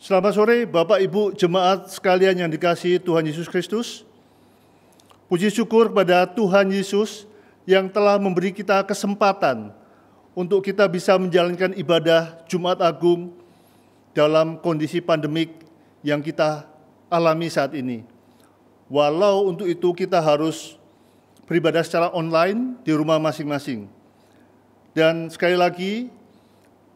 Selamat sore Bapak Ibu Jemaat sekalian yang dikasihi Tuhan Yesus Kristus. Puji syukur kepada Tuhan Yesus yang telah memberi kita kesempatan untuk kita bisa menjalankan ibadah Jumat Agung dalam kondisi pandemik yang kita alami saat ini. Walau untuk itu kita harus beribadah secara online di rumah masing-masing. Dan sekali lagi,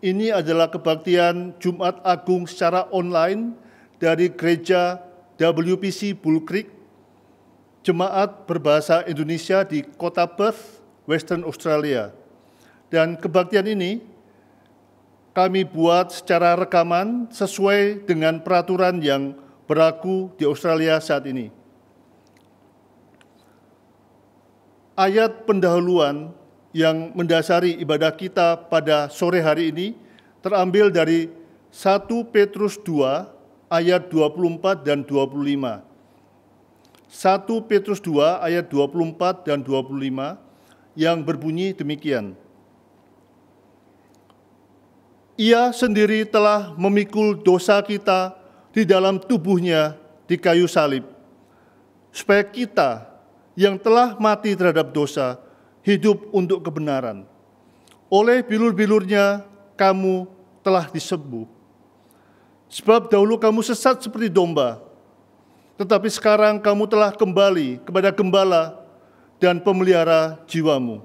ini adalah kebaktian Jumat Agung secara online dari Gereja WPC Bull Creek, Jemaat Berbahasa Indonesia di Kota Perth, Western Australia. Dan kebaktian ini kami buat secara rekaman sesuai dengan peraturan yang berlaku di Australia saat ini. Ayat pendahuluan yang mendasari ibadah kita pada sore hari ini terambil dari 1 Petrus 2 ayat 24 dan 25. 1 Petrus 2 ayat 24 dan 25 yang berbunyi demikian. Ia sendiri telah memikul dosa kita di dalam tubuhnya di kayu salib, supaya kita yang telah mati terhadap dosa hidup untuk kebenaran. Oleh bilur-bilurnya kamu telah disembuh. Sebab dahulu kamu sesat seperti domba, tetapi sekarang kamu telah kembali kepada gembala dan pemelihara jiwamu.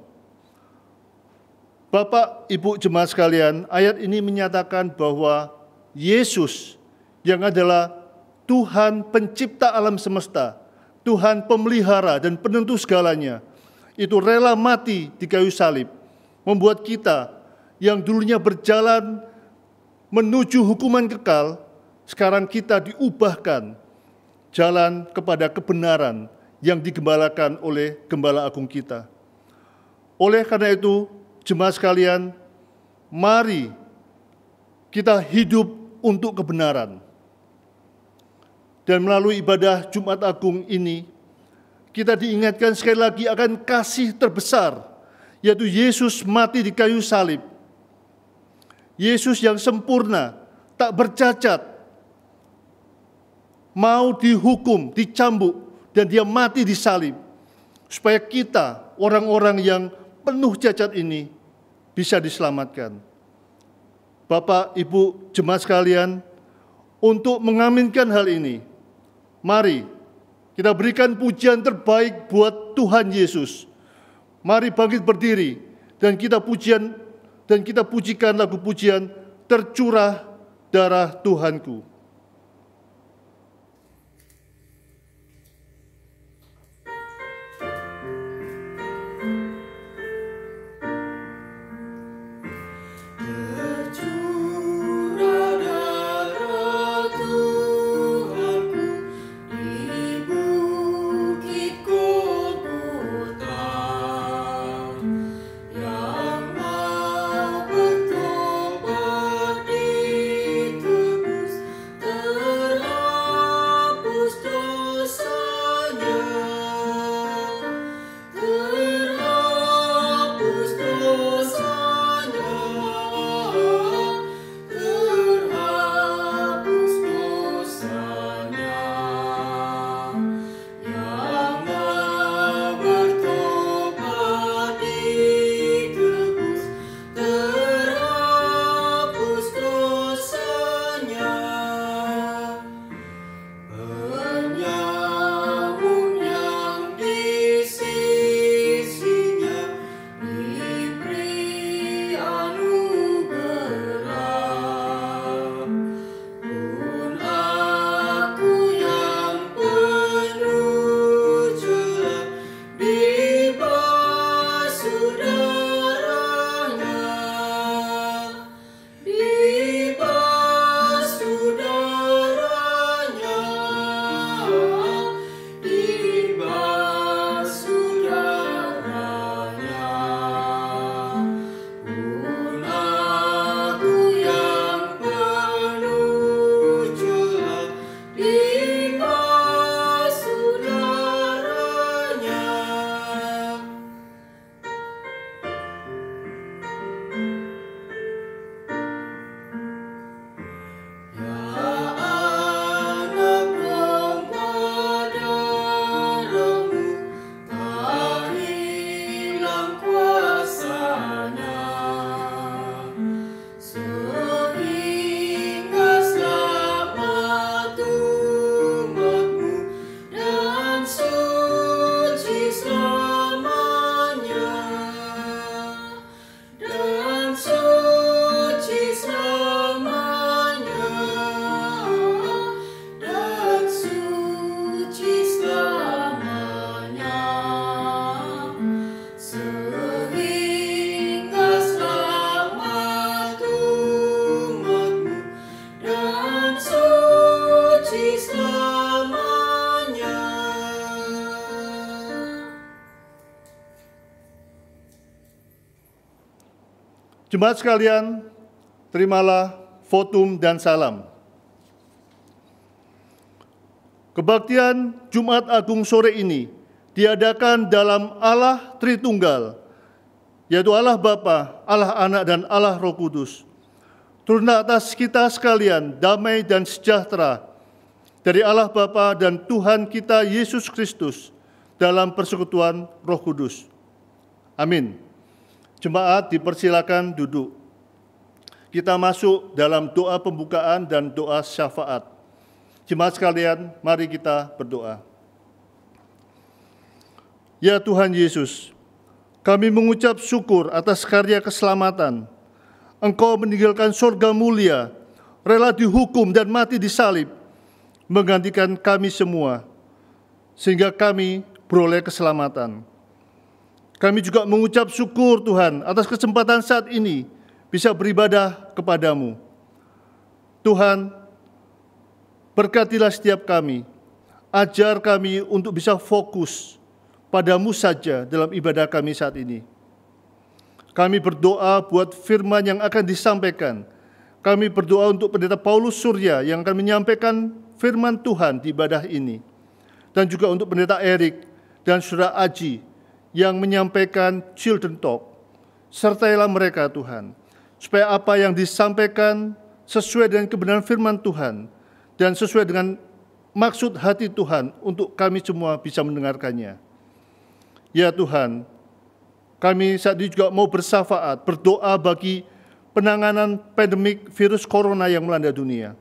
Bapak, Ibu jemaat sekalian, ayat ini menyatakan bahwa Yesus yang adalah Tuhan pencipta alam semesta, Tuhan pemelihara dan penentu segalanya, itu rela mati di kayu salib, membuat kita yang dulunya berjalan menuju hukuman kekal, sekarang kita diubahkan jalan kepada kebenaran yang digembalakan oleh Gembala Agung kita. Oleh karena itu, jemaat sekalian, mari kita hidup untuk kebenaran. Dan melalui ibadah Jumat Agung ini, kita diingatkan sekali lagi akan kasih terbesar, yaitu Yesus mati di kayu salib. Yesus yang sempurna, tak bercacat, mau dihukum, dicambuk, dan dia mati di salib, supaya kita, orang-orang yang penuh cacat ini, bisa diselamatkan. Bapak, Ibu, jemaat sekalian, untuk mengaminkan hal ini, mari kita berikan pujian terbaik buat Tuhan Yesus. Mari bangkit berdiri dan kita pujikan lagu pujian Tercurah Darah Tuhanku. Jemaat sekalian, terimalah votum dan salam. Kebaktian Jumat Agung sore ini diadakan dalam Allah Tritunggal, yaitu Allah Bapa, Allah Anak, dan Allah Roh Kudus. Turunlah atas kita sekalian damai dan sejahtera dari Allah Bapa dan Tuhan kita Yesus Kristus dalam persekutuan Roh Kudus. Amin. Jemaat dipersilakan duduk. Kita masuk dalam doa pembukaan dan doa syafaat. Jemaat sekalian, mari kita berdoa. Ya Tuhan Yesus, kami mengucap syukur atas karya keselamatan. Engkau meninggalkan surga mulia, rela dihukum dan mati di salib, menggantikan kami semua, sehingga kami beroleh keselamatan. Kami juga mengucap syukur Tuhan atas kesempatan saat ini bisa beribadah kepadamu. Tuhan, berkatilah setiap kami, ajar kami untuk bisa fokus padamu saja dalam ibadah kami saat ini. Kami berdoa buat firman yang akan disampaikan. Kami berdoa untuk Pendeta Paulus Surya yang akan menyampaikan firman Tuhan di ibadah ini. Dan juga untuk Pendeta Erik dan Saudara Aji yang menyampaikan Children Talk. Sertailah mereka Tuhan, supaya apa yang disampaikan sesuai dengan kebenaran firman Tuhan dan sesuai dengan maksud hati Tuhan untuk kami semua bisa mendengarkannya. Ya Tuhan, kami saat ini juga mau bersyafaat, berdoa bagi penanganan pandemik virus corona yang melanda dunia.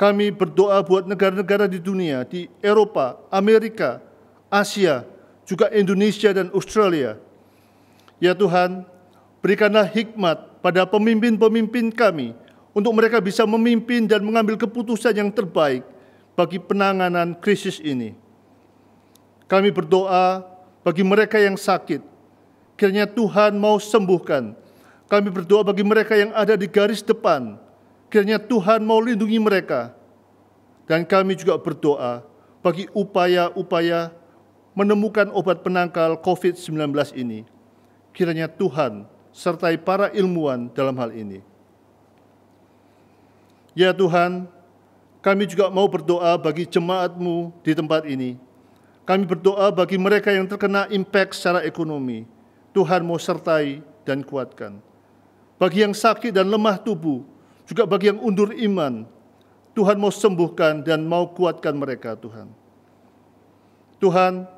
Kami berdoa buat negara-negara di dunia, di Eropa, Amerika, Asia, juga Indonesia dan Australia. Ya Tuhan, berikanlah hikmat pada pemimpin-pemimpin kami untuk mereka bisa memimpin dan mengambil keputusan yang terbaik bagi penanganan krisis ini. Kami berdoa bagi mereka yang sakit, kiranya Tuhan mau sembuhkan. Kami berdoa bagi mereka yang ada di garis depan, kiranya Tuhan mau lindungi mereka. Dan kami juga berdoa bagi upaya-upaya menemukan obat penangkal COVID-19 ini. Kiranya Tuhan sertai para ilmuwan dalam hal ini. Ya Tuhan, kami juga mau berdoa bagi jemaat-Mu di tempat ini. Kami berdoa bagi mereka yang terkena impact secara ekonomi. Tuhan mau sertai dan kuatkan. Bagi yang sakit dan lemah tubuh, juga bagi yang undur iman, Tuhan mau sembuhkan dan mau kuatkan mereka, Tuhan. Tuhan,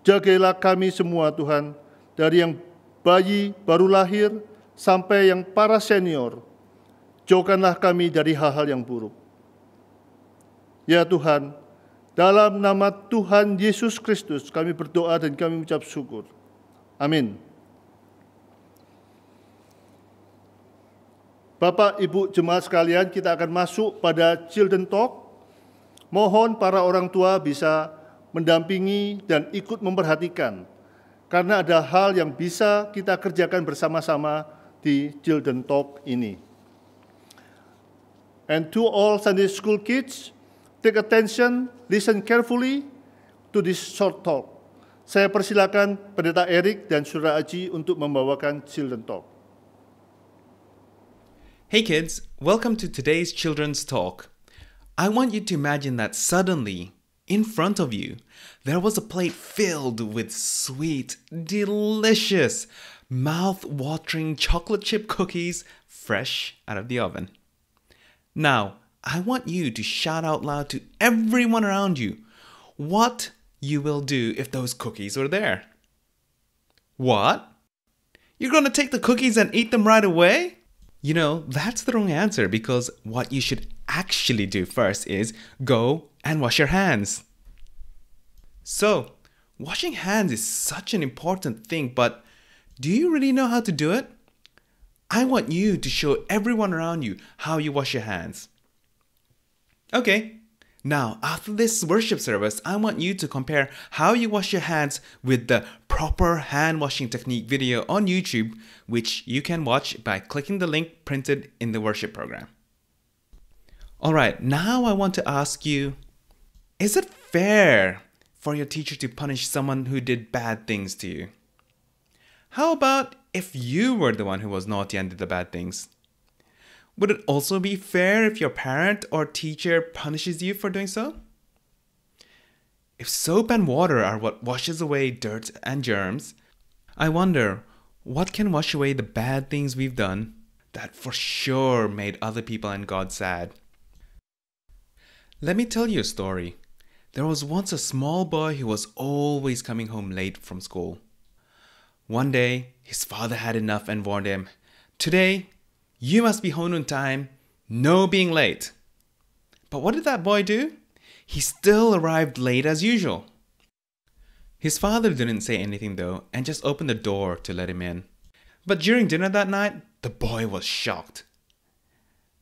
jagailah kami semua Tuhan, dari yang bayi baru lahir sampai yang para senior. Jauhkanlah kami dari hal-hal yang buruk. Ya Tuhan, dalam nama Tuhan Yesus Kristus kami berdoa dan kami mengucap syukur. Amin. Bapak, Ibu, jemaat sekalian, kita akan masuk pada Children Talk. Mohon para orang tua bisa mendampingi dan ikut memperhatikan, karena ada hal yang bisa kita kerjakan bersama-sama di Children Talk ini. And to all Sunday School kids, take attention, listen carefully to this short talk. Saya persilakan Pendeta Erik dan Saudara Aji untuk membawakan Children Talk. Hey kids, welcome to today's Children's Talk. I want you to imagine that suddenly, in front of you, there was a plate filled with sweet, delicious, mouth-watering chocolate chip cookies fresh out of the oven. Now, I want you to shout out loud to everyone around you what you will do if those cookies were there. What? You're going to take the cookies and eat them right away? You know, that's the wrong answer, because what you should actually do first is go and wash your hands. So, washing hands is such an important thing, but do you really know how to do it? I want you to show everyone around you how you wash your hands. Okay, now after this worship service, I want you to compare how you wash your hands with the proper hand washing technique video on YouTube, which you can watch by clicking the link printed in the worship program. Alright, now I want to ask you, is it fair for your teacher to punish someone who did bad things to you? How about if you were the one who was naughty and did the bad things? Would it also be fair if your parent or teacher punishes you for doing so? If soap and water are what washes away dirt and germs, I wonder what can wash away the bad things we've done that for sure made other people and God sad. Let me tell you a story. There was once a small boy who was always coming home late from school. One day, his father had enough and warned him, "Today, you must be home on time, no being late." But what did that boy do? He still arrived late as usual. His father didn't say anything though and just opened the door to let him in. But during dinner that night, the boy was shocked.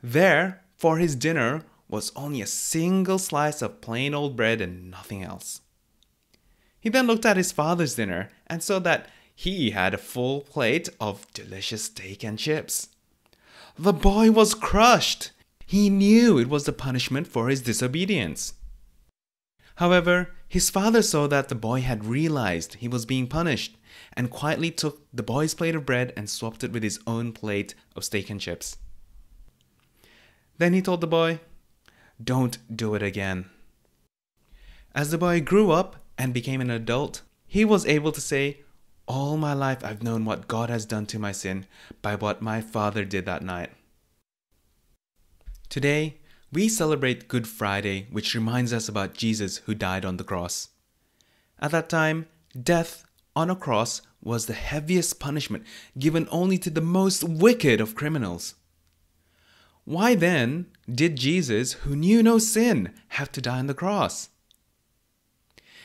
There, for his dinner, was only a single slice of plain old bread and nothing else. He then looked at his father's dinner and saw that he had a full plate of delicious steak and chips. The boy was crushed. He knew it was the punishment for his disobedience. However, his father saw that the boy had realized he was being punished and quietly took the boy's plate of bread and swapped it with his own plate of steak and chips. Then he told the boy, "Don't do it again." As the boy grew up and became an adult, he was able to say, "All my life I've known what God has done to my sin by what my father did that night." Today, we celebrate Good Friday, which reminds us about Jesus who died on the cross. At that time, death on a cross was the heaviest punishment given only to the most wicked of criminals. Why then did Jesus, who knew no sin, have to die on the cross?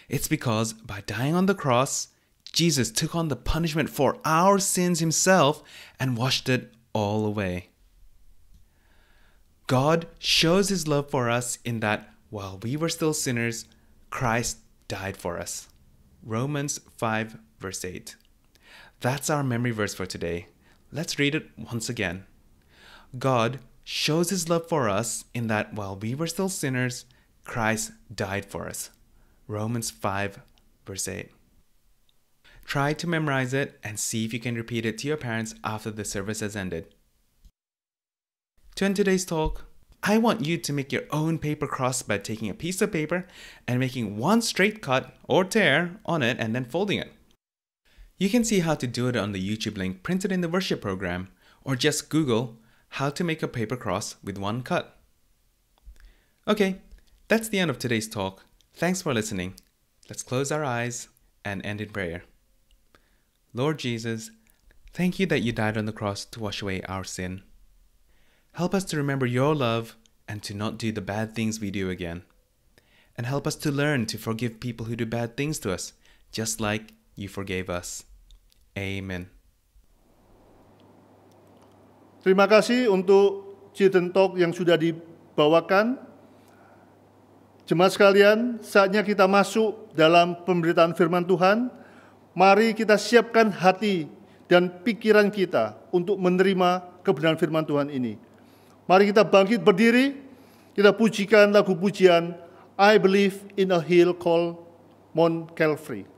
It's because by dying on the cross, Jesus took on the punishment for our sins himself and washed it all away. God shows his love for us in that while we were still sinners, Christ died for us. Romans 5 verse 8. That's our memory verse for today. Let's read it once again. God shows his love for us in that while we were still sinners, Christ died for us. Romans 5 verse 8. Try to memorize it and see if you can repeat it to your parents after the service has ended. To end today's talk, I want you to make your own paper cross by taking a piece of paper and making one straight cut or tear on it and then folding it. You can see how to do it on the YouTube link printed in the worship program, or just Google how to make a paper cross with one cut. Okay, that's the end of today's talk. Thanks for listening. Let's close our eyes and end in prayer. Lord Jesus, thank you that you died on the cross to wash away our sin. Help us to remember your love and to not do the bad things we do again. And help us to learn to forgive people who do bad things to us, just like you forgave us. Amen. Terima kasih untuk Children Talk yang sudah dibawakan. Jemaat sekalian, saatnya kita masuk dalam pemberitaan firman Tuhan. Mari kita siapkan hati dan pikiran kita untuk menerima kebenaran firman Tuhan ini. Mari kita bangkit berdiri, kita pujikan lagu pujian I Believe in a Hill Called Mount Calvary.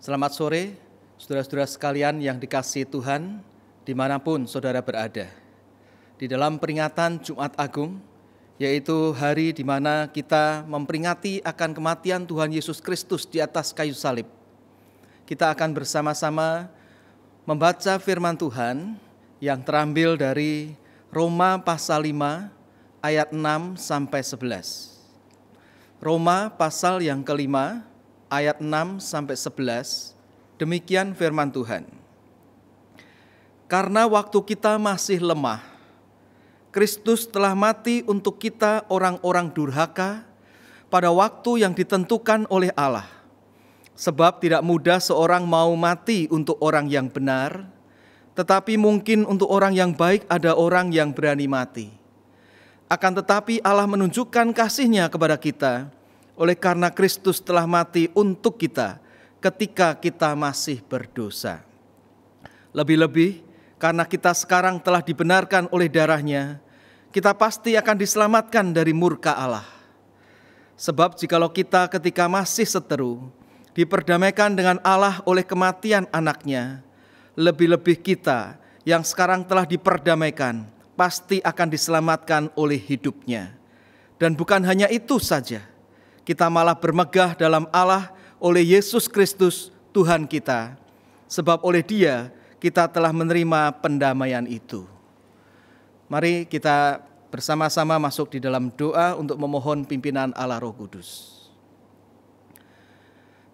Selamat sore, saudara-saudara sekalian yang dikasihi Tuhan, dimanapun saudara berada. Di dalam peringatan Jumat Agung, yaitu hari di mana kita memperingati akan kematian Tuhan Yesus Kristus di atas kayu salib, kita akan bersama-sama membaca firman Tuhan yang terambil dari Roma pasal 5 ayat 6 sampai 11. Roma pasal yang kelima ayat 6 sampai 11, demikian firman Tuhan. Karena waktu kita masih lemah, Kristus telah mati untuk kita orang-orang durhaka pada waktu yang ditentukan oleh Allah. Sebab tidak mudah seorang mau mati untuk orang yang benar, tetapi mungkin untuk orang yang baik ada orang yang berani mati. Akan tetapi Allah menunjukkan kasih-Nya kepada kita, oleh karena Kristus telah mati untuk kita ketika kita masih berdosa. Lebih-lebih karena kita sekarang telah dibenarkan oleh darah-Nya, kita pasti akan diselamatkan dari murka Allah. Sebab jikalau kita ketika masih seteru diperdamaikan dengan Allah oleh kematian anak-Nya, lebih-lebih kita yang sekarang telah diperdamaikan pasti akan diselamatkan oleh hidup-Nya. Dan bukan hanya itu saja, kita malah bermegah dalam Allah oleh Yesus Kristus Tuhan kita, sebab oleh Dia kita telah menerima pendamaian itu. Mari kita bersama-sama masuk di dalam doa untuk memohon pimpinan Allah Roh Kudus.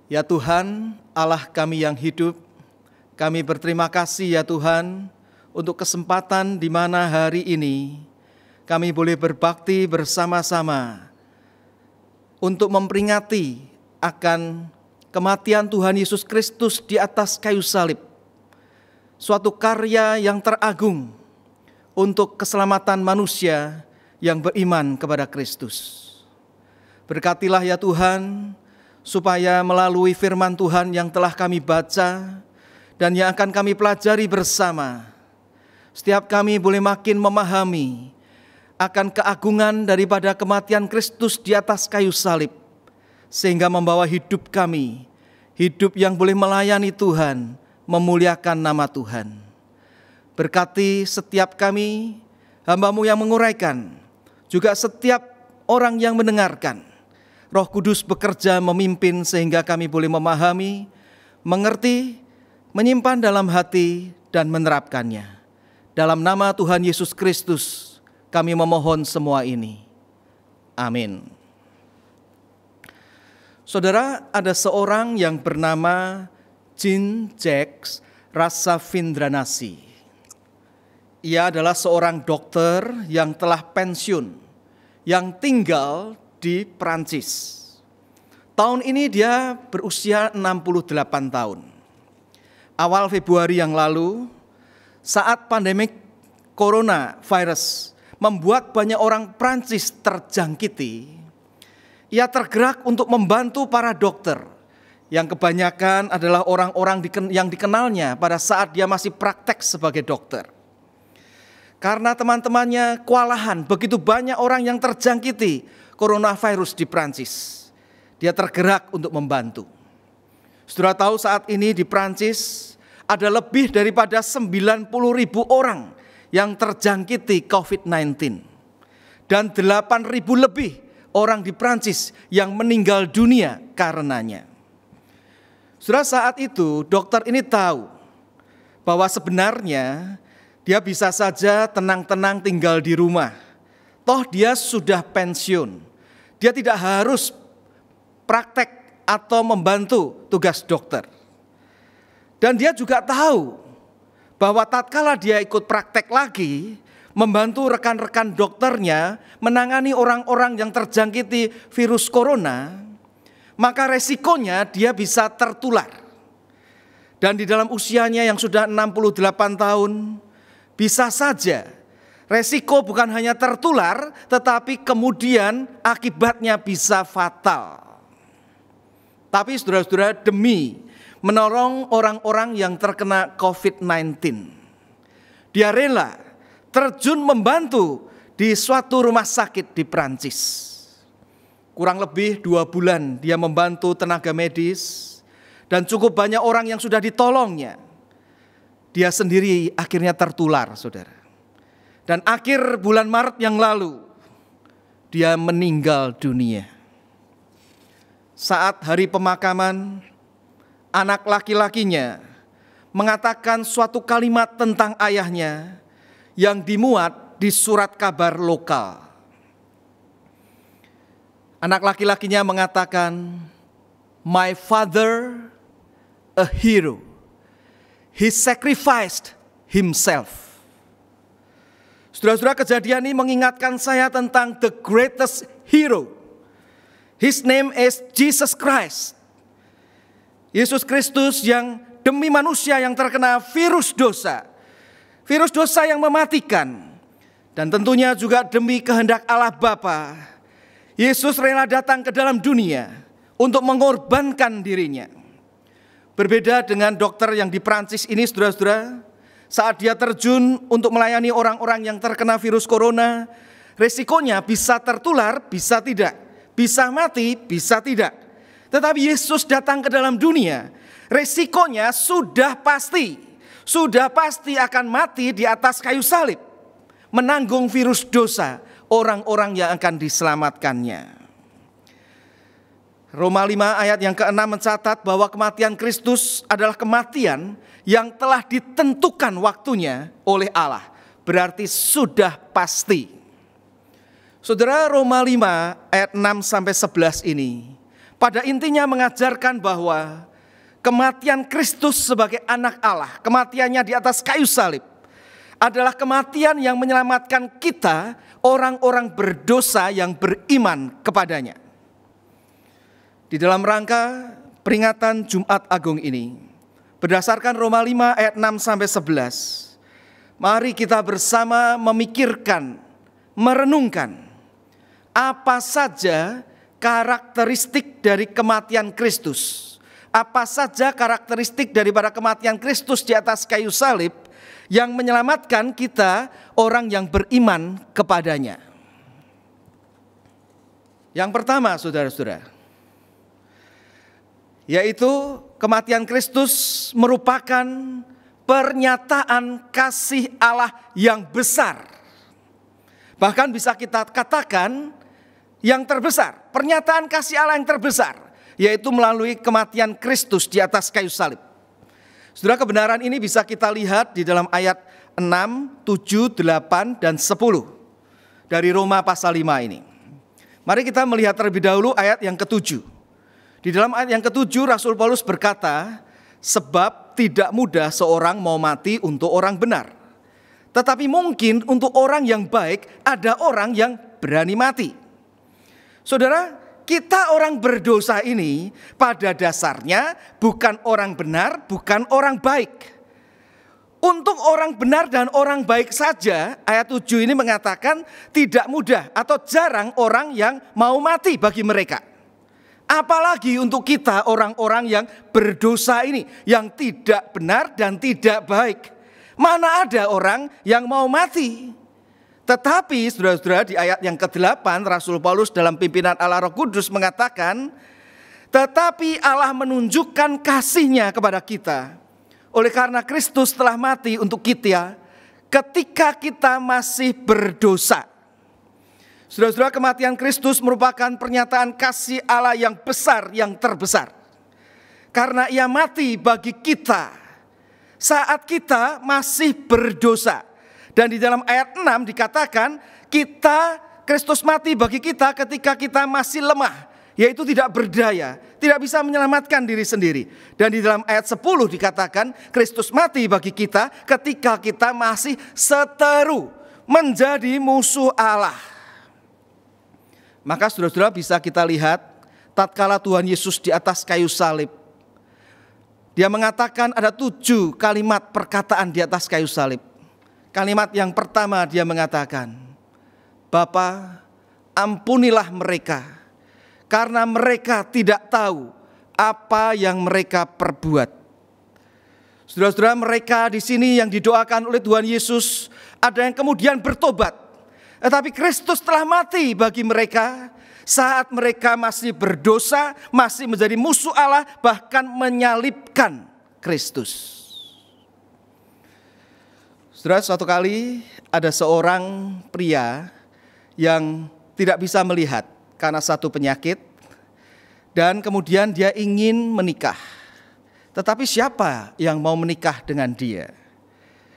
Ya Tuhan, Allah kami yang hidup, kami berterima kasih ya Tuhan untuk kesempatan di mana hari ini kami boleh berbakti bersama-sama untuk memperingati akan kematian Tuhan Yesus Kristus di atas kayu salib. Suatu karya yang teragung untuk keselamatan manusia yang beriman kepada Kristus. Berkatilah ya Tuhan, supaya melalui firman Tuhan yang telah kami baca dan yang akan kami pelajari bersama, setiap kami boleh makin memahami akan keagungan daripada kematian Kristus di atas kayu salib, sehingga membawa hidup kami, hidup yang boleh melayani Tuhan, memuliakan nama Tuhan. Berkati setiap kami, hamba-Mu yang menguraikan, juga setiap orang yang mendengarkan. Roh Kudus bekerja memimpin sehingga kami boleh memahami, mengerti, menyimpan dalam hati, dan menerapkannya. Dalam nama Tuhan Yesus Kristus, kami memohon semua ini. Amin. Saudara, ada seorang yang bernama Jean-Jacques Rasavindranasi. Ia adalah seorang dokter yang telah pensiun, yang tinggal di Prancis. Tahun ini dia berusia 68 tahun. Awal Februari yang lalu, saat pandemi coronavirus membuat banyak orang Prancis terjangkiti, ia tergerak untuk membantu para dokter yang kebanyakan adalah orang-orang yang dikenalnya pada saat dia masih praktek sebagai dokter. Karena teman-temannya kewalahan, begitu banyak orang yang terjangkiti coronavirus di Prancis, dia tergerak untuk membantu. Saudara tahu saat ini di Prancis ada lebih daripada 90.000 orang yang terjangkiti COVID-19. Dan 8.000 lebih orang di Prancis yang meninggal dunia karenanya. Saudara, saat itu dokter ini tahu bahwa sebenarnya dia bisa saja tenang-tenang tinggal di rumah. Toh dia sudah pensiun. Dia tidak harus praktek atau membantu tugas dokter. Dan dia juga tahu bahwa tatkala dia ikut praktek lagi, membantu rekan-rekan dokternya menangani orang-orang yang terjangkiti virus corona, maka resikonya dia bisa tertular. Dan di dalam usianya yang sudah 68 tahun, bisa saja resiko bukan hanya tertular, tetapi kemudian akibatnya bisa fatal. Tapi saudara-saudara, demi menolong orang-orang yang terkena COVID-19, dia rela terjun membantu di suatu rumah sakit di Prancis. Kurang lebih 2 bulan dia membantu tenaga medis dan cukup banyak orang yang sudah ditolongnya, dia sendiri akhirnya tertular, saudara. Dan akhir bulan Maret yang lalu, dia meninggal dunia. Saat hari pemakaman, anak laki-lakinya mengatakan suatu kalimat tentang ayahnya yang dimuat di surat kabar lokal. Anak laki-lakinya mengatakan, "My father, a hero. He sacrificed himself." Saudara-saudara, kejadian ini mengingatkan saya tentang the greatest hero. His name is Jesus Christ. Yesus Kristus yang demi manusia yang terkena virus dosa. Virus dosa yang mematikan. Dan tentunya juga demi kehendak Allah Bapa, Yesus rela datang ke dalam dunia untuk mengorbankan dirinya. Berbeda dengan dokter yang di Prancis ini, saudara-saudara, saat dia terjun untuk melayani orang-orang yang terkena virus corona, resikonya bisa tertular, bisa tidak, bisa mati, bisa tidak. Tetapi Yesus datang ke dalam dunia, resikonya sudah pasti akan mati di atas kayu salib, menanggung virus dosa orang-orang yang akan diselamatkannya. Roma 5 ayat yang ke-6 mencatat bahwa kematian Kristus adalah kematian yang telah ditentukan waktunya oleh Allah. Berarti sudah pasti. Saudara, Roma 5 ayat 6-11 ini pada intinya mengajarkan bahwa kematian Kristus sebagai anak Allah, kematiannya di atas kayu salib, adalah kematian yang menyelamatkan kita, orang-orang berdosa yang beriman kepadanya. Di dalam rangka peringatan Jumat Agung ini, berdasarkan Roma 5 ayat 6-11, mari kita bersama memikirkan, merenungkan apa saja karakteristik dari kematian Kristus. Apa saja karakteristik daripada kematian Kristus di atas kayu salib yang menyelamatkan kita, orang yang beriman kepadanya. Yang pertama, saudara-saudara, yaitu kematian Kristus merupakan pernyataan kasih Allah yang besar. Bahkan bisa kita katakan yang terbesar, pernyataan kasih Allah yang terbesar, yaitu melalui kematian Kristus di atas kayu salib. Saudara, kebenaran ini bisa kita lihat di dalam ayat 6, 7, 8, dan 10 dari Roma pasal 5 ini. Mari kita melihat terlebih dahulu ayat yang ke-7. Di dalam ayat yang ke-7 Rasul Paulus berkata, sebab tidak mudah seorang mau mati untuk orang benar. Tetapi mungkin untuk orang yang baik ada orang yang berani mati. Saudara, kita orang berdosa ini pada dasarnya bukan orang benar, bukan orang baik. Untuk orang benar dan orang baik saja, ayat 7 ini mengatakan tidak mudah atau jarang orang yang mau mati bagi mereka. Apalagi untuk kita orang-orang yang berdosa ini, yang tidak benar dan tidak baik. Mana ada orang yang mau mati? Tetapi saudara-saudara, di ayat yang ke-8 Rasul Paulus dalam pimpinan Allah Roh Kudus mengatakan, tetapi Allah menunjukkan kasih-Nya kepada kita oleh karena Kristus telah mati untuk kita ketika kita masih berdosa. Saudara-saudara, kematian Kristus merupakan pernyataan kasih Allah yang besar, yang terbesar. Karena Ia mati bagi kita saat kita masih berdosa. Dan di dalam ayat 6 dikatakan Kristus mati bagi kita ketika kita masih lemah, yaitu tidak berdaya, tidak bisa menyelamatkan diri sendiri. Dan di dalam ayat 10 dikatakan Kristus mati bagi kita ketika kita masih seteru, menjadi musuh Allah. Maka saudara-saudara, bisa kita lihat tatkala Tuhan Yesus di atas kayu salib, Dia mengatakan ada 7 kalimat perkataan di atas kayu salib. Kalimat yang pertama Dia mengatakan, Bapa, ampunilah mereka, karena mereka tidak tahu apa yang mereka perbuat. Saudara-saudara, mereka di sini yang didoakan oleh Tuhan Yesus, ada yang kemudian bertobat. Tetapi Kristus telah mati bagi mereka, saat mereka masih berdosa, masih menjadi musuh Allah, bahkan menyalibkan Kristus. Saudara, suatu kali ada seorang pria yang tidak bisa melihat karena satu penyakit, dan kemudian dia ingin menikah. Tetapi siapa yang mau menikah dengan dia?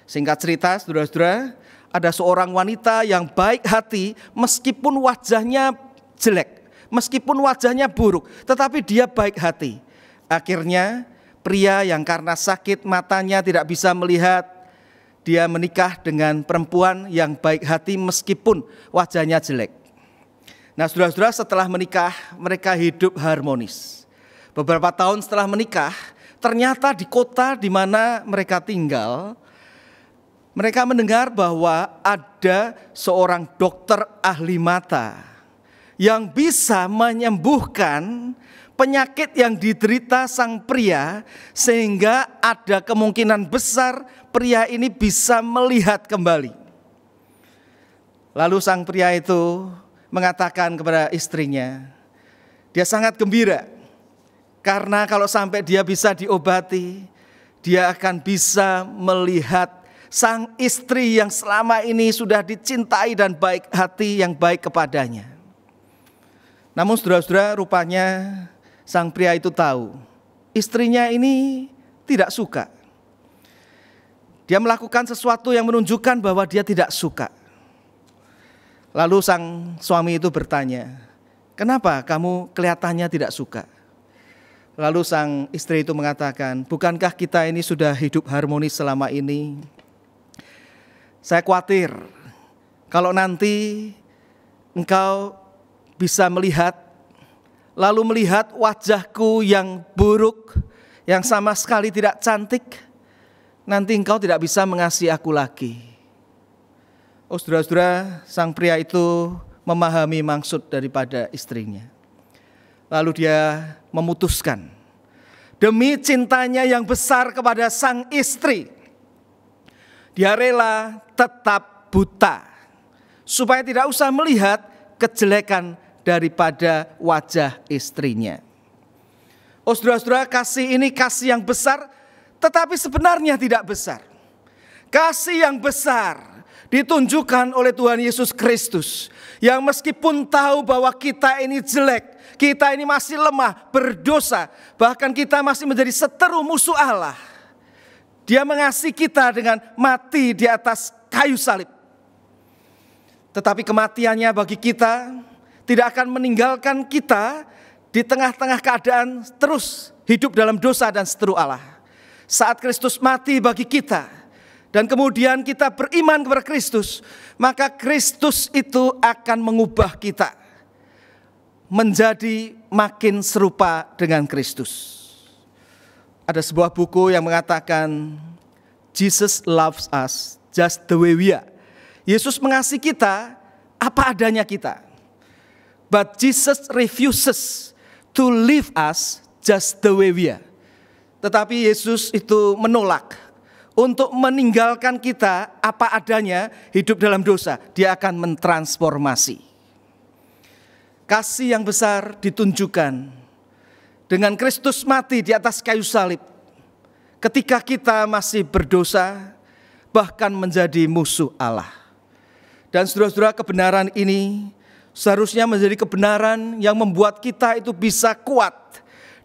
Singkat cerita, saudara-saudara, ada seorang wanita yang baik hati meskipun wajahnya jelek, meskipun wajahnya buruk, tetapi dia baik hati. Akhirnya pria yang karena sakit matanya tidak bisa melihat, dia menikah dengan perempuan yang baik hati meskipun wajahnya jelek. Nah, saudara-saudara, setelah menikah mereka hidup harmonis. Beberapa tahun setelah menikah, ternyata di kota di mana mereka tinggal, mereka mendengar bahwa ada seorang dokter ahli mata yang bisa menyembuhkan penyakit yang diderita sang pria, sehingga ada kemungkinan besar pria ini bisa melihat kembali. Lalu sang pria itu mengatakan kepada istrinya, dia sangat gembira karena kalau sampai dia bisa diobati, dia akan bisa melihat sang istri yang selama ini sudah dicintai dan baik hati yang baik kepadanya. Namun saudara-saudara, rupanya sang pria itu tahu istrinya ini tidak suka. Dia melakukan sesuatu yang menunjukkan bahwa dia tidak suka. Lalu sang suami itu bertanya, "Kenapa kamu kelihatannya tidak suka?" Lalu sang istri itu mengatakan, "Bukankah kita ini sudah hidup harmonis selama ini? Saya khawatir kalau nanti engkau bisa melihat, lalu melihat wajahku yang buruk, yang sama sekali tidak cantik, nanti engkau tidak bisa mengasihi aku lagi." Oh saudara-saudara, sang pria itu memahami maksud daripada istrinya. Lalu dia memutuskan, demi cintanya yang besar kepada sang istri, dia rela tetap buta, supaya tidak usah melihat kejelekan daripada wajah istrinya. Oh saudara-saudara, kasih ini kasih yang besar, tetapi sebenarnya tidak besar. Kasih yang besar ditunjukkan oleh Tuhan Yesus Kristus, yang meskipun tahu bahwa kita ini jelek, kita ini masih lemah, berdosa, bahkan kita masih menjadi seteru musuh Allah, Dia mengasihi kita dengan mati di atas kayu salib. Tetapi kematiannya bagi kita tidak akan meninggalkan kita di tengah-tengah keadaan terus hidup dalam dosa dan seteru Allah. Saat Kristus mati bagi kita dan kemudian kita beriman kepada Kristus, maka Kristus itu akan mengubah kita menjadi makin serupa dengan Kristus. Ada sebuah buku yang mengatakan, Jesus loves us just the way we are. Yesus mengasihi kita apa adanya kita. But Jesus refuses to leave us just the way we are. Tetapi Yesus itu menolak untuk meninggalkan kita apa adanya hidup dalam dosa. Dia akan mentransformasi. Kasih yang besar ditunjukkan dengan Kristus mati di atas kayu salib. Ketika kita masih berdosa, bahkan menjadi musuh Allah. Dan saudara-saudara, kebenaran ini seharusnya menjadi kebenaran yang membuat kita itu bisa kuat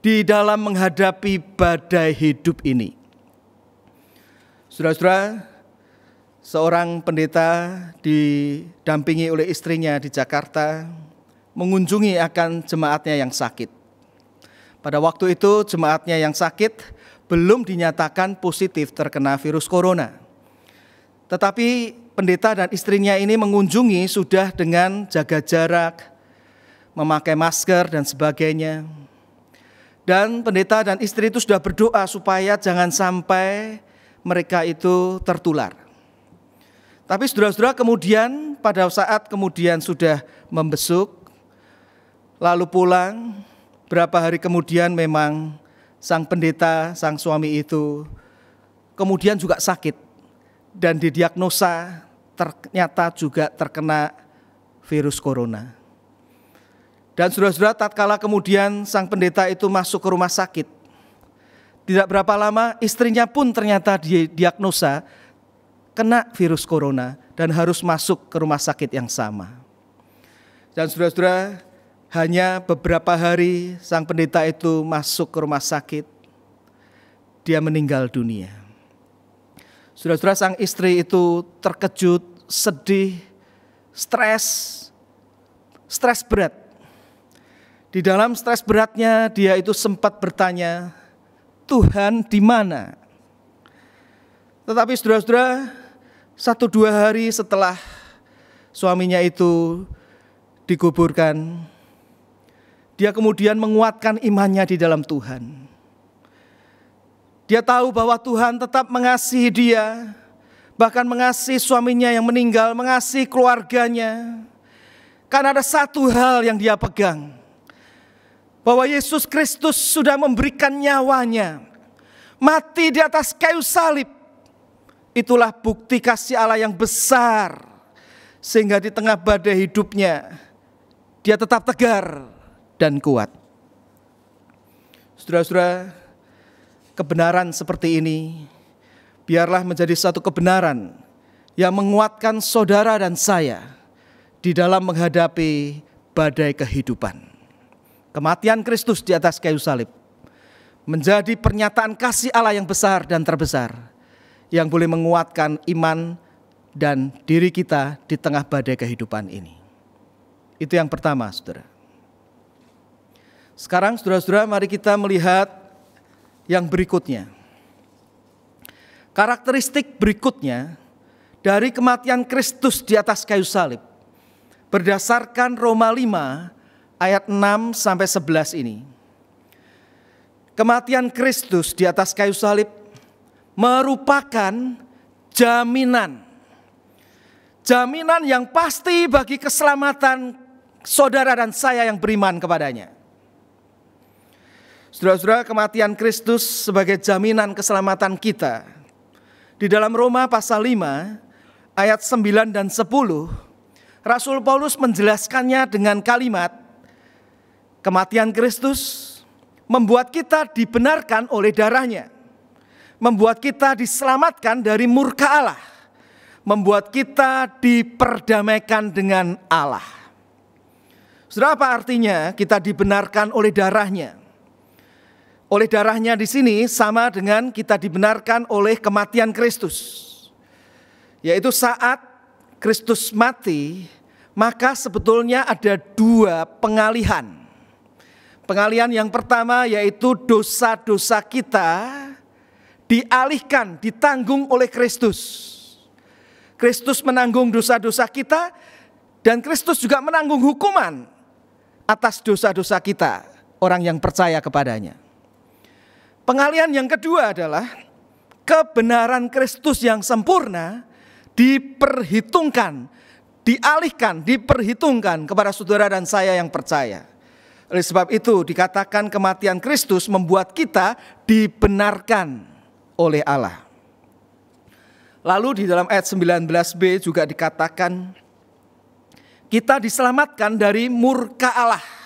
di dalam menghadapi badai hidup ini. Saudara-saudara, seorang pendeta didampingi oleh istrinya di Jakarta mengunjungi akan jemaatnya yang sakit. Pada waktu itu jemaatnya yang sakit belum dinyatakan positif terkena virus corona. Tetapi pendeta dan istrinya ini mengunjungi sudah dengan jaga jarak, memakai masker dan sebagainya. Dan pendeta dan istri itu sudah berdoa supaya jangan sampai mereka itu tertular. Tapi saudara-saudara, kemudian pada saat kemudian sudah membesuk, lalu pulang, berapa hari kemudian memang sang pendeta, sang suami itu kemudian juga sakit dan didiagnosa ternyata juga terkena virus corona. Dan saudara-saudara, tatkala kemudian sang pendeta itu masuk ke rumah sakit, tidak berapa lama istrinya pun ternyata didiagnosa kena virus corona dan harus masuk ke rumah sakit yang sama. Dan saudara-saudara, hanya beberapa hari sang pendeta itu masuk ke rumah sakit, dia meninggal dunia. Saudara-saudara, sang istri itu terkejut, sedih, stres berat. Di dalam stres beratnya dia itu sempat bertanya, Tuhan di mana? Tetapi saudara-saudara, 1-2 hari setelah suaminya itu dikuburkan, dia kemudian menguatkan imannya di dalam Tuhan. Dia tahu bahwa Tuhan tetap mengasihi dia, bahkan mengasihi suaminya yang meninggal, mengasihi keluarganya. Karena ada satu hal yang dia pegang, bahwa Yesus Kristus sudah memberikan nyawanya, mati di atas kayu salib. Itulah bukti kasih Allah yang besar, sehingga di tengah badai hidupnya, dia tetap tegar dan kuat. Saudara-saudara, kebenaran seperti ini, biarlah menjadi satu kebenaran yang menguatkan saudara dan saya di dalam menghadapi badai kehidupan. Kematian Kristus di atas kayu salib menjadi pernyataan kasih Allah yang besar dan terbesar, yang boleh menguatkan iman dan diri kita di tengah badai kehidupan ini. Itu yang pertama, saudara. Sekarang saudara-saudara, mari kita melihat yang berikutnya. Karakteristik berikutnya dari kematian Kristus di atas kayu salib, berdasarkan Roma 5 ayat 6-11 ini. Kematian Kristus di atas kayu salib merupakan jaminan yang pasti bagi keselamatan saudara dan saya yang beriman kepadanya. Saudara-saudara, kematian Kristus sebagai jaminan keselamatan kita. Di dalam Roma pasal 5 ayat 9 dan 10, Rasul Paulus menjelaskannya dengan kalimat, kematian Kristus membuat kita dibenarkan oleh darahnya, membuat kita diselamatkan dari murka Allah, membuat kita diperdamaikan dengan Allah. Saudara, apa artinya kita dibenarkan oleh darahnya? Oleh darahnya di sini sama dengan kita dibenarkan oleh kematian Kristus. Yaitu saat Kristus mati, maka sebetulnya ada 2 pengalihan. Pengalihan yang pertama yaitu dosa-dosa kita dialihkan, ditanggung oleh Kristus. Kristus menanggung dosa-dosa kita dan Kristus juga menanggung hukuman atas dosa-dosa kita, orang yang percaya kepadanya. Pengalihan yang kedua adalah kebenaran Kristus yang sempurna diperhitungkan, dialihkan, diperhitungkan kepada saudara dan saya yang percaya. Oleh sebab itu dikatakan kematian Kristus membuat kita dibenarkan oleh Allah. Lalu di dalam ayat 19b juga dikatakan kita diselamatkan dari murka Allah.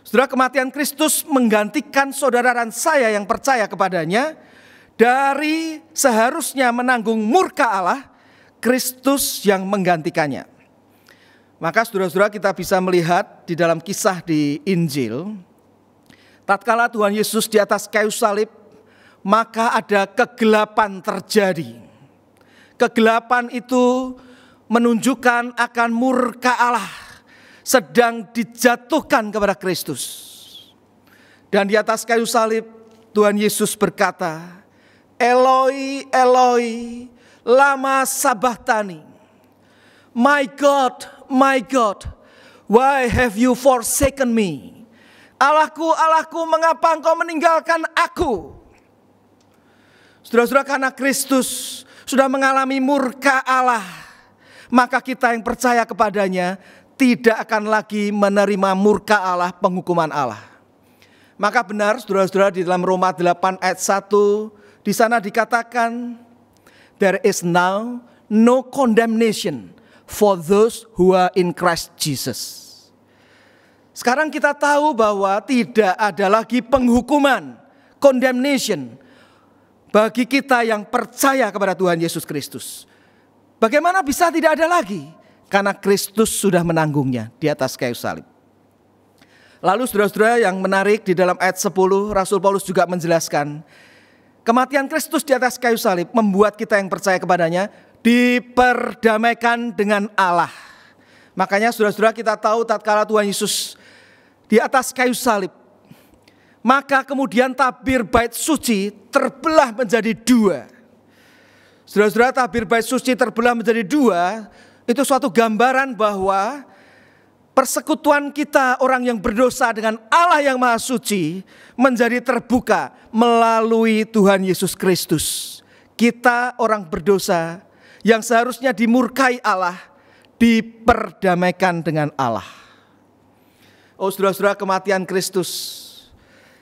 Saudara, kematian Kristus menggantikan saudara dan saya yang percaya kepadanya dari seharusnya menanggung murka Allah, Kristus yang menggantikannya. Maka saudara-saudara, kita bisa melihat di dalam kisah di Injil, tatkala Tuhan Yesus di atas kayu salib, maka ada kegelapan terjadi. Kegelapan itu menunjukkan akan murka Allah sedang dijatuhkan kepada Kristus. Dan di atas kayu salib Tuhan Yesus berkata, Eloi, Eloi, lama sabachthani. My God, why have you forsaken me? Allahku, Allahku, mengapa engkau meninggalkan aku? Saudara-saudara, karena Kristus sudah mengalami murka Allah, maka kita yang percaya kepadanya tidak akan lagi menerima murka Allah, penghukuman Allah. Maka benar saudara-saudara, di dalam Roma 8 ayat 1, di sana dikatakan, there is now no condemnation for those who are in Christ Jesus. Sekarang kita tahu bahwa tidak ada lagi penghukuman, condemnation, bagi kita yang percaya kepada Tuhan Yesus Kristus. Bagaimana bisa tidak ada lagi? Karena Kristus sudah menanggungnya di atas kayu salib. Lalu saudara-saudara, yang menarik di dalam ayat 10, Rasul Paulus juga menjelaskan, kematian Kristus di atas kayu salib membuat kita yang percaya kepadanya diperdamaikan dengan Allah. Makanya saudara-saudara, kita tahu tatkala Tuhan Yesus di atas kayu salib, maka kemudian tabir bait suci terbelah menjadi dua. Saudara-saudara, tabir bait suci terbelah menjadi dua, itu suatu gambaran bahwa persekutuan kita orang yang berdosa dengan Allah yang Maha Suci menjadi terbuka melalui Tuhan Yesus Kristus. Kita orang berdosa yang seharusnya dimurkai Allah diperdamaikan dengan Allah. Oh saudara-saudara, kematian Kristus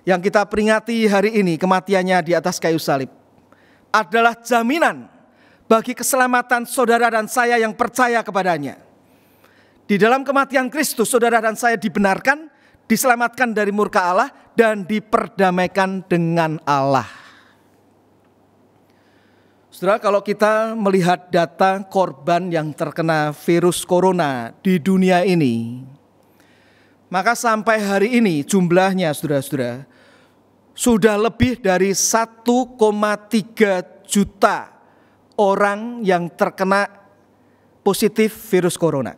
yang kita peringati hari ini, kematiannya di atas kayu salib, adalah jaminan bagi keselamatan saudara dan saya yang percaya kepadanya. Di dalam kematian Kristus, saudara dan saya dibenarkan, diselamatkan dari murka Allah, dan diperdamaikan dengan Allah. Saudara, kalau kita melihat data korban yang terkena virus corona di dunia ini, maka sampai hari ini jumlahnya, saudara-saudara, sudah lebih dari 1,3 juta orang yang terkena positif virus corona.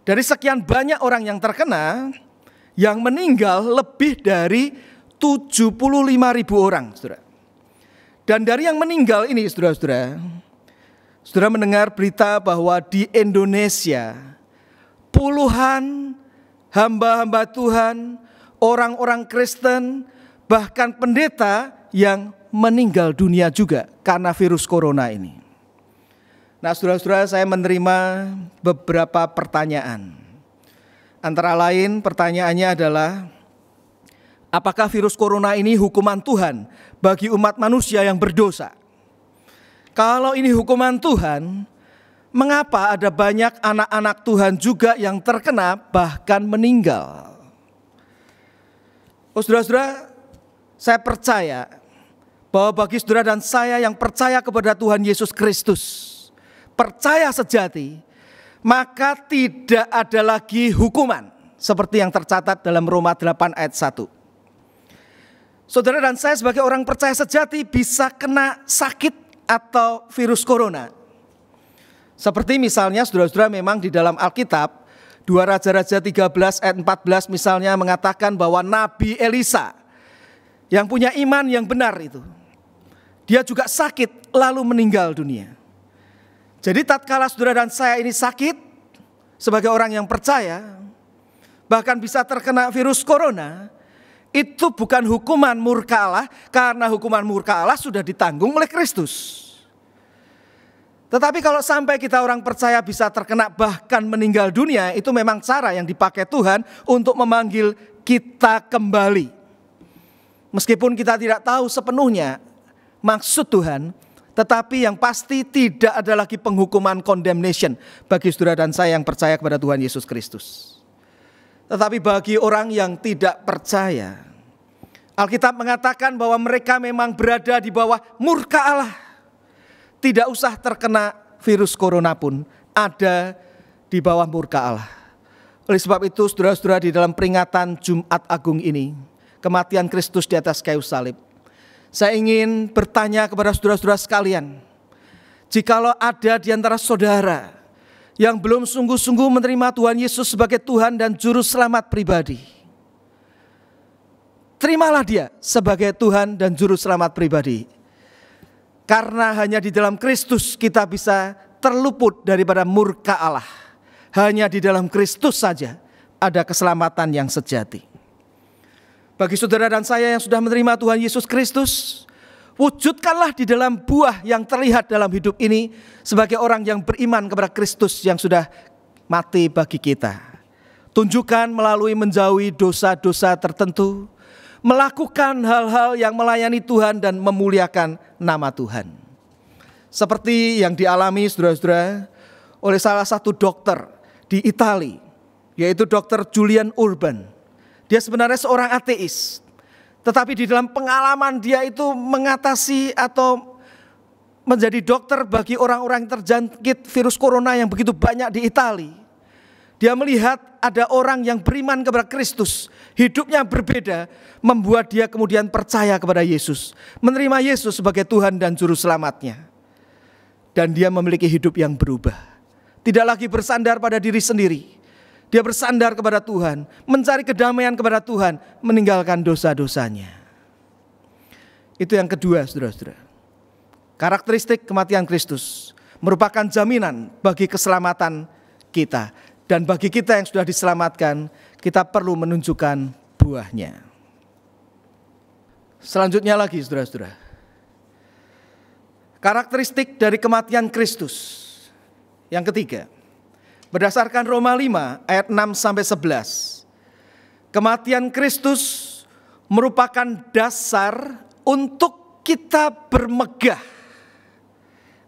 Dari sekian banyak orang yang terkena, yang meninggal lebih dari 75.000 orang, saudara. Dan dari yang meninggal ini, saudara-saudara, saudara mendengar berita bahwa di Indonesia puluhan hamba-hamba Tuhan, orang-orang Kristen, bahkan pendeta yang meninggal dunia juga karena virus corona ini. Nah, saudara-saudara, saya menerima beberapa pertanyaan. Antara lain pertanyaannya adalah, apakah virus corona ini hukuman Tuhan bagi umat manusia yang berdosa? Kalau ini hukuman Tuhan, mengapa ada banyak anak-anak Tuhan juga yang terkena bahkan meninggal? Oh saudara-saudara, saya percaya bahwa bagi saudara dan saya yang percaya kepada Tuhan Yesus Kristus, percaya sejati, maka tidak ada lagi hukuman seperti yang tercatat dalam Roma 8 ayat 1. Saudara dan saya sebagai orang percaya sejati bisa kena sakit atau virus corona. Seperti misalnya saudara-saudara, memang di dalam Alkitab 2 Raja-Raja 13 ayat 14 misalnya mengatakan bahwa Nabi Elisa yang punya iman yang benar itu, dia juga sakit lalu meninggal dunia. Jadi tatkala saudara dan saya ini sakit sebagai orang yang percaya, bahkan bisa terkena virus corona, itu bukan hukuman murka Allah, karena hukuman murka Allah sudah ditanggung oleh Kristus. Tetapi kalau sampai kita orang percaya bisa terkena bahkan meninggal dunia, itu memang cara yang dipakai Tuhan untuk memanggil kita kembali. Meskipun kita tidak tahu sepenuhnya maksud Tuhan, tetapi yang pasti tidak ada lagi penghukuman condemnation bagi saudara dan saya yang percaya kepada Tuhan Yesus Kristus. Tetapi bagi orang yang tidak percaya, Alkitab mengatakan bahwa mereka memang berada di bawah murka Allah. Tidak usah terkena virus corona pun, ada di bawah murka Allah. Oleh sebab itu saudara-saudara, di dalam peringatan Jumat Agung ini, kematian Kristus di atas kayu salib, saya ingin bertanya kepada saudara-saudara sekalian, jikalau ada di antara saudara yang belum sungguh-sungguh menerima Tuhan Yesus sebagai Tuhan dan Juru Selamat pribadi, terimalah dia sebagai Tuhan dan Juru Selamat pribadi. Karena hanya di dalam Kristus kita bisa terluput daripada murka Allah. Hanya di dalam Kristus saja ada keselamatan yang sejati. Bagi saudara dan saya yang sudah menerima Tuhan Yesus Kristus, wujudkanlah di dalam buah yang terlihat dalam hidup ini sebagai orang yang beriman kepada Kristus yang sudah mati bagi kita. Tunjukkan melalui menjauhi dosa-dosa tertentu, melakukan hal-hal yang melayani Tuhan dan memuliakan nama Tuhan. Seperti yang dialami saudara-saudara oleh salah satu dokter di Italia yaitu Dr. Julian Urban. Dia sebenarnya seorang ateis, tetapi di dalam pengalaman dia itu mengatasi atau menjadi dokter bagi orang-orang yang terjangkit virus corona yang begitu banyak di Italia. Dia melihat ada orang yang beriman kepada Kristus, hidupnya berbeda, membuat dia kemudian percaya kepada Yesus, menerima Yesus sebagai Tuhan dan Juru Selamatnya. Dan dia memiliki hidup yang berubah. Tidak lagi bersandar pada diri sendiri. Dia bersandar kepada Tuhan, mencari kedamaian kepada Tuhan, meninggalkan dosa-dosanya. Itu yang kedua, saudara-saudara. Karakteristik kematian Kristus merupakan jaminan bagi keselamatan kita. Dan bagi kita yang sudah diselamatkan, kita perlu menunjukkan buahnya. Selanjutnya lagi, saudara-saudara. Karakteristik dari kematian Kristus. Yang ketiga, berdasarkan Roma 5 ayat 6-11. Kematian Kristus merupakan dasar untuk kita bermegah.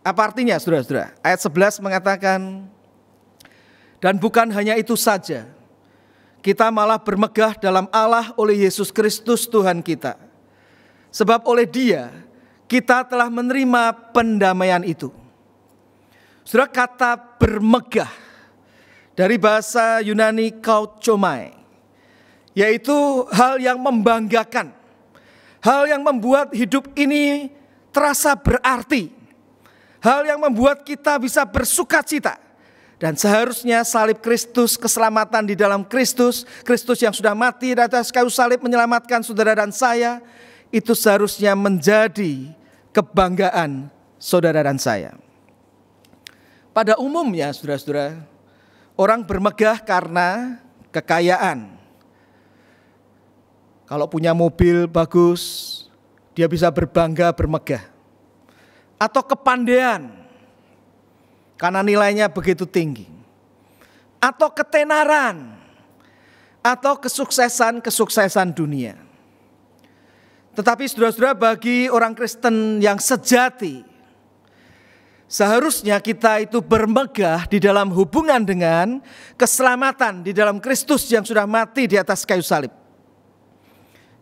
Apa artinya, saudara-saudara? Ayat 11 mengatakan, dan bukan hanya itu saja, kita malah bermegah dalam Allah oleh Yesus Kristus Tuhan kita. Sebab oleh Dia, kita telah menerima pendamaian itu. Saudara, kata bermegah dari bahasa Yunani kauchomai, yaitu hal yang membanggakan, hal yang membuat hidup ini terasa berarti, hal yang membuat kita bisa bersuka cita. Dan seharusnya salib Kristus, keselamatan di dalam Kristus, Kristus yang sudah mati di atas kayu salib menyelamatkan saudara dan saya, itu seharusnya menjadi kebanggaan saudara dan saya. Pada umumnya, saudara-saudara, orang bermegah karena kekayaan. Kalau punya mobil bagus, dia bisa berbangga bermegah. Atau kepandaian, karena nilainya begitu tinggi. Atau ketenaran. Atau kesuksesan dunia. Tetapi saudara-saudara, bagi orang Kristen yang sejati, seharusnya kita itu bermegah di dalam hubungan dengan keselamatan di dalam Kristus yang sudah mati di atas kayu salib.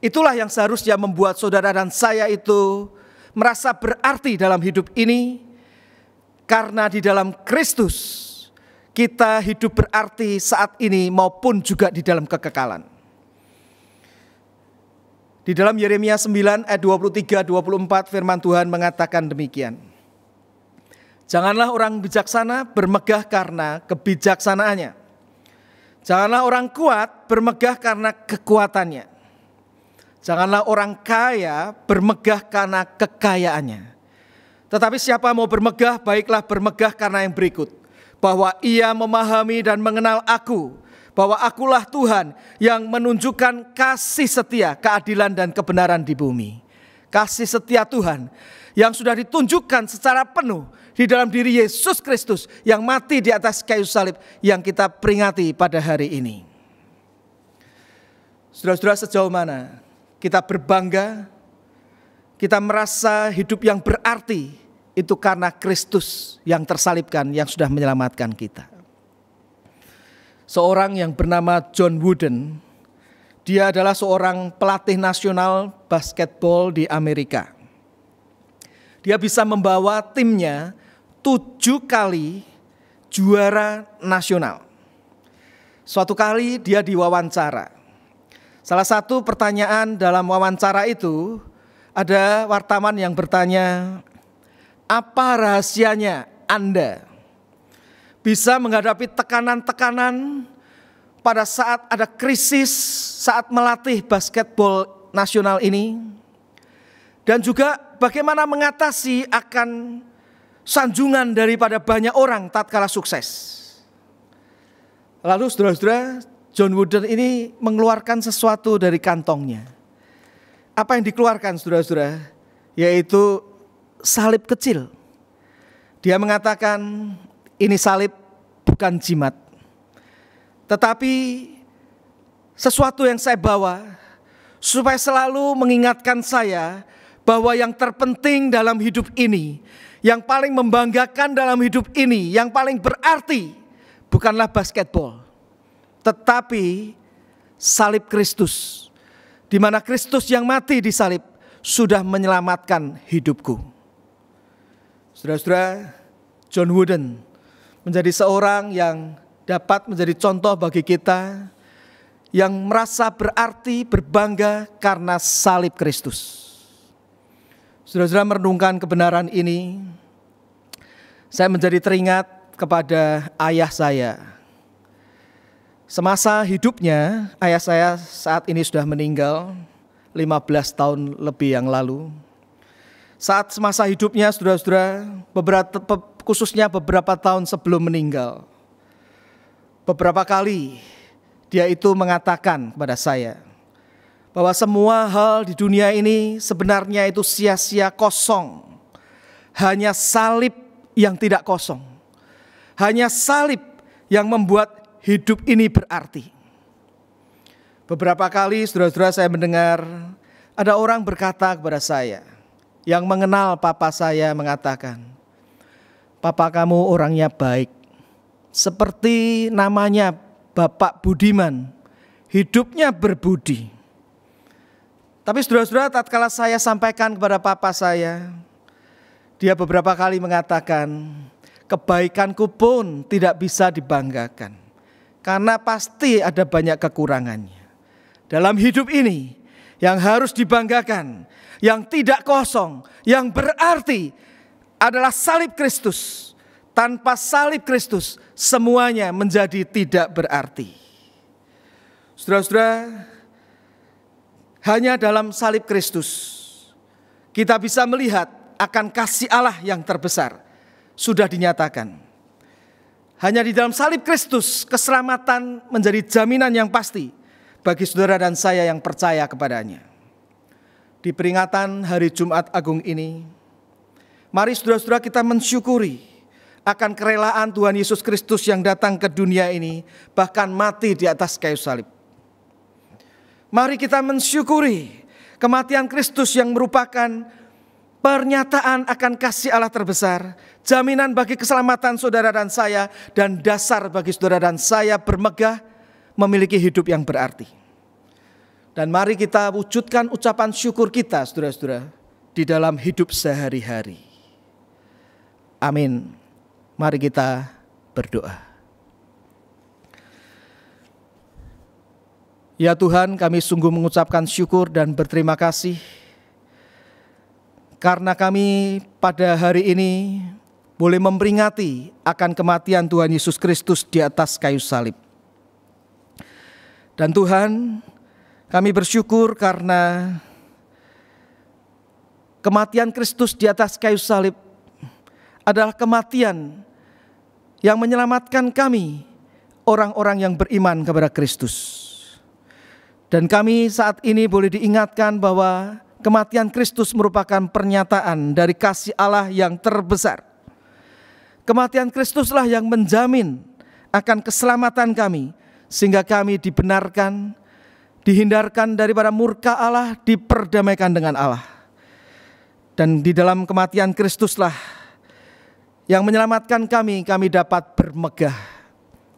Itulah yang seharusnya membuat saudara dan saya itu merasa berarti dalam hidup ini. Karena di dalam Kristus kita hidup berarti saat ini maupun juga di dalam kekekalan. Di dalam Yeremia 9 ayat 23-24 firman Tuhan mengatakan demikian. Janganlah orang bijaksana bermegah karena kebijaksanaannya. Janganlah orang kuat bermegah karena kekuatannya. Janganlah orang kaya bermegah karena kekayaannya. Tetapi siapa mau bermegah, baiklah bermegah karena yang berikut. Bahwa ia memahami dan mengenal aku. Bahwa akulah Tuhan yang menunjukkan kasih setia, keadilan dan kebenaran di bumi. Kasih setia Tuhan yang sudah ditunjukkan secara penuh di dalam diri Yesus Kristus yang mati di atas kayu salib yang kita peringati pada hari ini. Saudara-saudara, sejauh mana kita berbangga, kita merasa hidup yang berarti itu karena Kristus yang tersalibkan yang sudah menyelamatkan kita. Seorang yang bernama John Wooden, dia adalah seorang pelatih nasional basketball di Amerika. Dia bisa membawa timnya 7 kali juara nasional. Suatu kali dia diwawancara. Salah satu pertanyaan dalam wawancara itu, ada wartawan yang bertanya, apa rahasianya Anda bisa menghadapi tekanan-tekanan pada saat ada krisis saat melatih basketball nasional ini? Dan juga bagaimana mengatasi akan sanjungan daripada banyak orang tatkala sukses? Lalu saudara-saudara, John Wooden ini mengeluarkan sesuatu dari kantongnya. Apa yang dikeluarkan saudara-saudara? Yaitu salib kecil. Dia mengatakan ini salib bukan jimat. Tetapi sesuatu yang saya bawa supaya selalu mengingatkan saya bahwa yang terpenting dalam hidup ini, yang paling membanggakan dalam hidup ini, yang paling berarti bukanlah basketball, tetapi salib Kristus, di mana Kristus yang mati di salib sudah menyelamatkan hidupku. Saudara-saudara, John Wooden menjadi seorang yang dapat menjadi contoh bagi kita yang merasa berarti, berbangga karena salib Kristus. Saudara-saudara, merenungkan kebenaran ini, saya menjadi teringat kepada ayah saya. Semasa hidupnya, ayah saya saat ini sudah meninggal 15 tahun lebih yang lalu. Saat semasa hidupnya, saudara-saudara, khususnya beberapa tahun sebelum meninggal, beberapa kali dia itu mengatakan kepada saya bahwa semua hal di dunia ini sebenarnya itu sia-sia, kosong. Hanya salib yang tidak kosong. Hanya salib yang membuat hidup ini berarti. Beberapa kali saudara-saudara saya mendengar ada orang berkata kepada saya, yang mengenal papa saya mengatakan, "Papa kamu orangnya baik, seperti namanya Bapak Budiman, hidupnya berbudi." Tapi saudara-saudara, tatkala saya sampaikan kepada papa saya, dia beberapa kali mengatakan, "Kebaikanku pun tidak bisa dibanggakan, karena pasti ada banyak kekurangannya. Dalam hidup ini yang harus dibanggakan, yang tidak kosong, yang berarti adalah salib Kristus. Tanpa salib Kristus semuanya menjadi tidak berarti." Saudara-saudara, hanya dalam salib Kristus kita bisa melihat akan kasih Allah yang terbesar sudah dinyatakan. Hanya di dalam salib Kristus keselamatan menjadi jaminan yang pasti bagi saudara dan saya yang percaya kepadanya. Di peringatan hari Jumat Agung ini, mari saudara-saudara kita mensyukuri akan kerelaan Tuhan Yesus Kristus yang datang ke dunia ini, bahkan mati di atas kayu salib. Mari kita mensyukuri kematian Kristus yang merupakan pernyataan akan kasih Allah terbesar, jaminan bagi keselamatan saudara dan saya, dan dasar bagi saudara dan saya bermegah memiliki hidup yang berarti. Dan mari kita wujudkan ucapan syukur kita, saudara-saudara, di dalam hidup sehari-hari. Amin. Mari kita berdoa. Ya Tuhan, kami sungguh mengucapkan syukur dan berterima kasih karena kami pada hari ini boleh memperingati akan kematian Tuhan Yesus Kristus di atas kayu salib. Dan Tuhan, kami bersyukur karena kematian Kristus di atas kayu salib adalah kematian yang menyelamatkan kami, orang-orang yang beriman kepada Kristus. Dan kami saat ini boleh diingatkan bahwa kematian Kristus merupakan pernyataan dari kasih Allah yang terbesar. Kematian Kristuslah yang menjamin akan keselamatan kami, sehingga kami dibenarkan, dihindarkan daripada murka Allah, diperdamaikan dengan Allah. Dan di dalam kematian Kristuslah yang menyelamatkan kami dapat bermegah.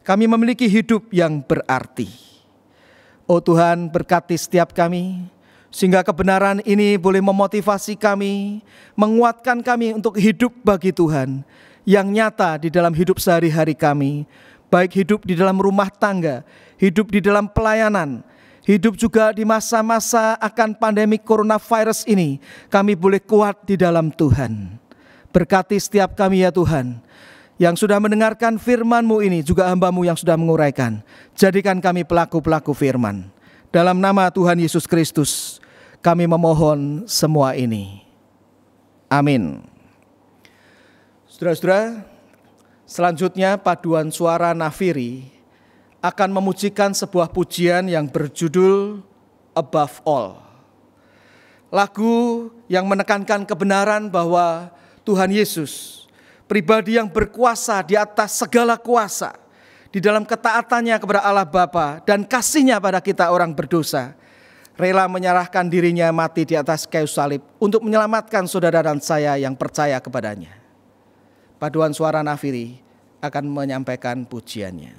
Kami memiliki hidup yang berarti. Oh Tuhan, berkati setiap kami, sehingga kebenaran ini boleh memotivasi kami, menguatkan kami untuk hidup bagi Tuhan, yang nyata di dalam hidup sehari-hari kami, baik hidup di dalam rumah tangga, hidup di dalam pelayanan, hidup juga di masa-masa akan pandemi coronavirus ini, kami boleh kuat di dalam Tuhan. Berkati setiap kami ya Tuhan, yang sudah mendengarkan firman-Mu ini, juga hamba-Mu yang sudah menguraikan. Jadikan kami pelaku-pelaku firman. Dalam nama Tuhan Yesus Kristus, kami memohon semua ini. Amin. Saudara-saudara, selanjutnya paduan suara Nafiri akan memujikan sebuah pujian yang berjudul Above All. Lagu yang menekankan kebenaran bahwa Tuhan Yesus, pribadi yang berkuasa di atas segala kuasa, di dalam ketaatannya kepada Allah Bapa dan kasih-Nya pada kita orang berdosa, rela menyerahkan dirinya mati di atas kayu salib untuk menyelamatkan saudara dan saya yang percaya kepadanya. Paduan suara Nafiri akan menyampaikan pujiannya.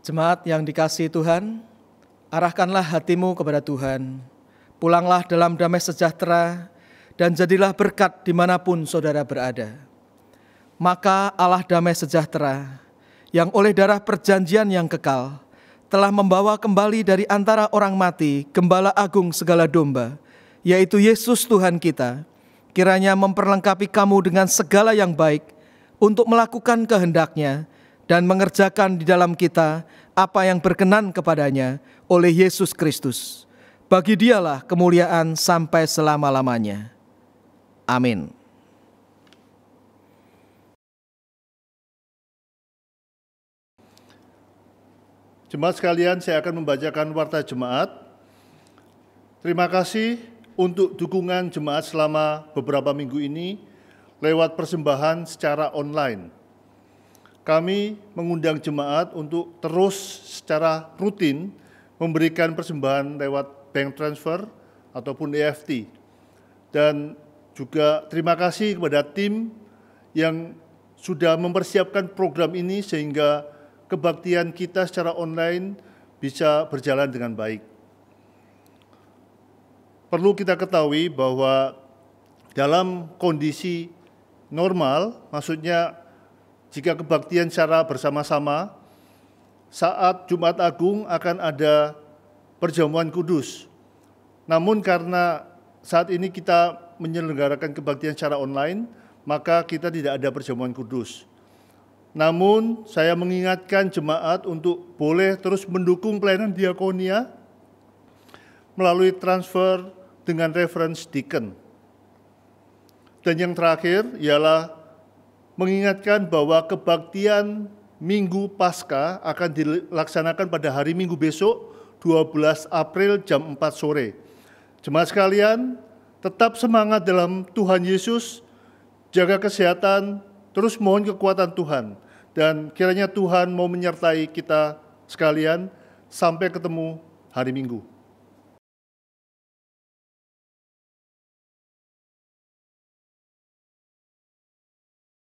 Jemaat yang dikasihi Tuhan, arahkanlah hatimu kepada Tuhan. Pulanglah dalam damai sejahtera dan jadilah berkat dimanapun saudara berada. Maka Allah damai sejahtera yang oleh darah perjanjian yang kekal telah membawa kembali dari antara orang mati Gembala Agung segala domba, yaitu Yesus Tuhan kita, kiranya memperlengkapi kamu dengan segala yang baik untuk melakukan kehendak-Nya dan mengerjakan di dalam kita apa yang berkenan kepadanya oleh Yesus Kristus. Bagi Dialah kemuliaan sampai selama-lamanya. Amin. Jemaat sekalian, saya akan membacakan warta jemaat. Terima kasih untuk dukungan jemaat selama beberapa minggu ini lewat persembahan secara online. Kami mengundang jemaat untuk terus secara rutin memberikan persembahan lewat bank transfer ataupun EFT. Dan juga terima kasih kepada tim yang sudah mempersiapkan program ini sehingga kebaktian kita secara online bisa berjalan dengan baik. Perlu kita ketahui bahwa dalam kondisi normal, maksudnya jika kebaktian secara bersama-sama, saat Jumat Agung akan ada perjamuan kudus. Namun karena saat ini kita menyelenggarakan kebaktian secara online, maka kita tidak ada perjamuan kudus. Namun saya mengingatkan jemaat untuk boleh terus mendukung pelayanan diakonia melalui transfer dengan reference deacon. Dan yang terakhir ialah mengingatkan bahwa kebaktian Minggu Paskah akan dilaksanakan pada hari Minggu besok, 12 April jam 4 sore. Jemaat sekalian, tetap semangat dalam Tuhan Yesus, jaga kesehatan, terus mohon kekuatan Tuhan. Dan kiranya Tuhan mau menyertai kita sekalian, sampai ketemu hari Minggu.